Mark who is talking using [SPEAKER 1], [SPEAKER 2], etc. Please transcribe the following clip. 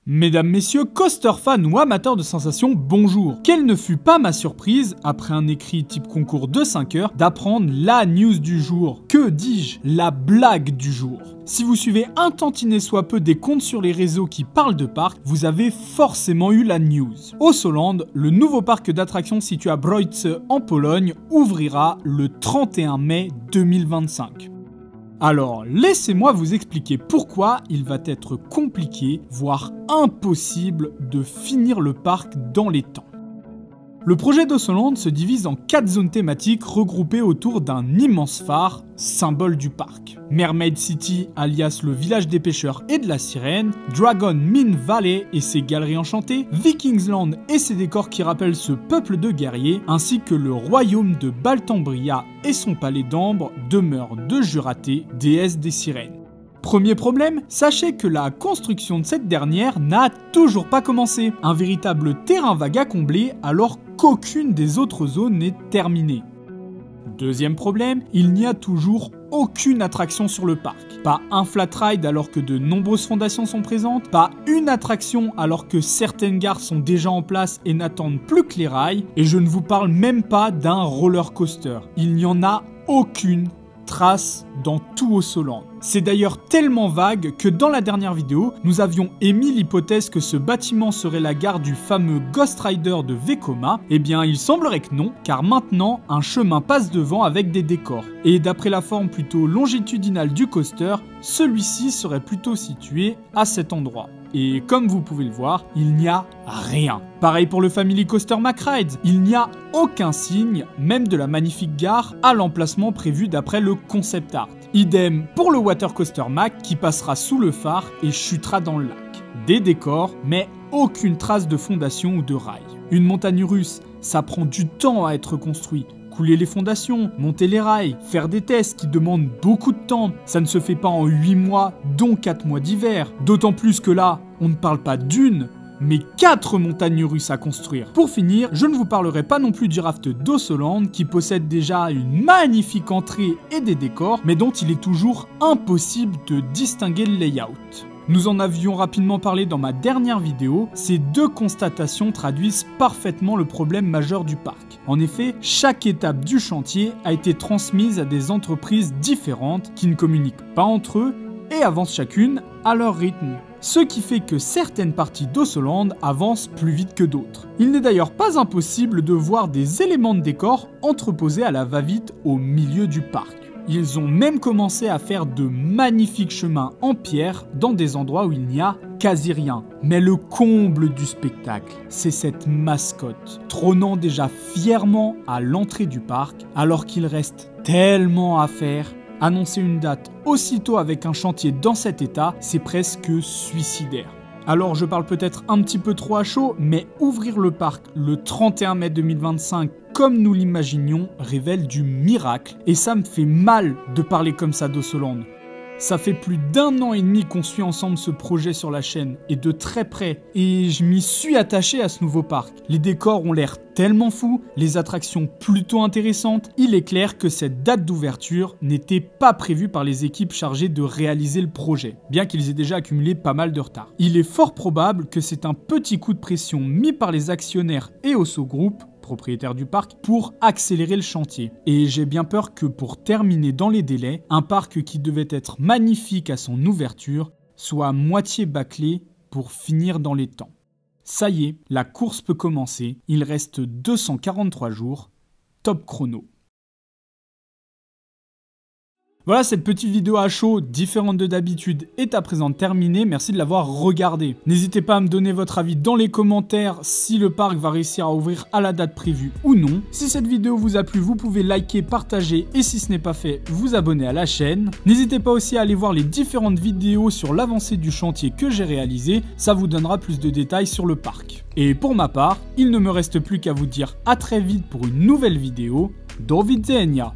[SPEAKER 1] Mesdames, messieurs, coaster fans ou amateurs de sensations, bonjour. Quelle ne fut pas ma surprise, après un écrit type concours de 5 heures, d'apprendre la news du jour. Que dis-je? La blague du jour. Si vous suivez un tantinet soit peu des comptes sur les réseaux qui parlent de parc, vous avez forcément eu la news. Ossoland, le nouveau parc d'attractions situé à Brojce en Pologne, ouvrira le 31 mai 2025. Alors, laissez-moi vous expliquer pourquoi il va être compliqué, voire impossible, de finir le parc dans les temps. Le projet d'Ossoland se divise en 4 zones thématiques regroupées autour d'un immense phare, symbole du parc. Mermaid City, alias le village des pêcheurs et de la sirène, Dragon Mine Valley et ses galeries enchantées, Vikingsland et ses décors qui rappellent ce peuple de guerriers, ainsi que le royaume de Baltambria et son palais d'ambre, demeure de Juraté, déesse des sirènes. Premier problème, sachez que la construction de cette dernière n'a toujours pas commencé. Un véritable terrain vague à combler alors qu'aucune des autres zones n'est terminée. Deuxième problème, il n'y a toujours aucune attraction sur le parc. Pas un flat ride alors que de nombreuses fondations sont présentes, pas une attraction alors que certaines gares sont déjà en place et n'attendent plus que les rails, et je ne vous parle même pas d'un roller coaster. Il n'y en a aucune trace dans tout Ossoland. C'est d'ailleurs tellement vague que dans la dernière vidéo, nous avions émis l'hypothèse que ce bâtiment serait la gare du fameux Ghost Rider de Vekoma. Eh bien, il semblerait que non, car maintenant, un chemin passe devant avec des décors. Et d'après la forme plutôt longitudinale du coaster, celui-ci serait plutôt situé à cet endroit. Et comme vous pouvez le voir, il n'y a rien. Pareil pour le Family Coaster MacRides, il n'y a aucun signe, même de la magnifique gare, à l'emplacement prévu d'après le concept art. Idem pour le Water Coaster Mac qui passera sous le phare et chutera dans le lac. Des décors, mais aucune trace de fondation ou de rail. Une montagne russe, ça prend du temps à être construit. Couler les fondations, monter les rails, faire des tests qui demandent beaucoup de temps. Ça ne se fait pas en 8 mois, dont 4 mois d'hiver. D'autant plus que là, on ne parle pas d'une, mais 4 montagnes russes à construire. Pour finir, je ne vous parlerai pas non plus du raft d'Ossoland qui possède déjà une magnifique entrée et des décors, mais dont il est toujours impossible de distinguer le layout. Nous en avions rapidement parlé dans ma dernière vidéo, ces deux constatations traduisent parfaitement le problème majeur du parc. En effet, chaque étape du chantier a été transmise à des entreprises différentes qui ne communiquent pas entre eux et avancent chacune à leur rythme. Ce qui fait que certaines parties d'Ossoland avancent plus vite que d'autres. Il n'est d'ailleurs pas impossible de voir des éléments de décor entreposés à la va-vite au milieu du parc. Ils ont même commencé à faire de magnifiques chemins en pierre dans des endroits où il n'y a quasi rien. Mais le comble du spectacle, c'est cette mascotte, trônant déjà fièrement à l'entrée du parc, alors qu'il reste tellement à faire. Annoncer une date aussitôt avec un chantier dans cet état, c'est presque suicidaire. Alors je parle peut-être un petit peu trop à chaud, mais ouvrir le parc le 31 mai 2025 comme nous l'imaginions révèle du miracle. Et ça me fait mal de parler comme ça d'Ossoland. Ça fait plus d'1 an et demi qu'on suit ensemble ce projet sur la chaîne, et de très près, et je m'y suis attaché à ce nouveau parc. Les décors ont l'air tellement fous, les attractions plutôt intéressantes, il est clair que cette date d'ouverture n'était pas prévue par les équipes chargées de réaliser le projet, bien qu'ils aient déjà accumulé pas mal de retard. Il est fort probable que c'est un petit coup de pression mis par les actionnaires et Osso Group, propriétaire du parc, pour accélérer le chantier. Et j'ai bien peur que pour terminer dans les délais, un parc qui devait être magnifique à son ouverture soit à moitié bâclé pour finir dans les temps. Ça y est, la course peut commencer, il reste 243 jours, top chrono. Voilà, cette petite vidéo à chaud, différente de d'habitude, est à présent terminée. Merci de l'avoir regardée. N'hésitez pas à me donner votre avis dans les commentaires si le parc va réussir à ouvrir à la date prévue ou non. Si cette vidéo vous a plu, vous pouvez liker, partager et si ce n'est pas fait, vous abonner à la chaîne. N'hésitez pas aussi à aller voir les différentes vidéos sur l'avancée du chantier que j'ai réalisé. Ça vous donnera plus de détails sur le parc. Et pour ma part, il ne me reste plus qu'à vous dire à très vite pour une nouvelle vidéo. Do widzenia!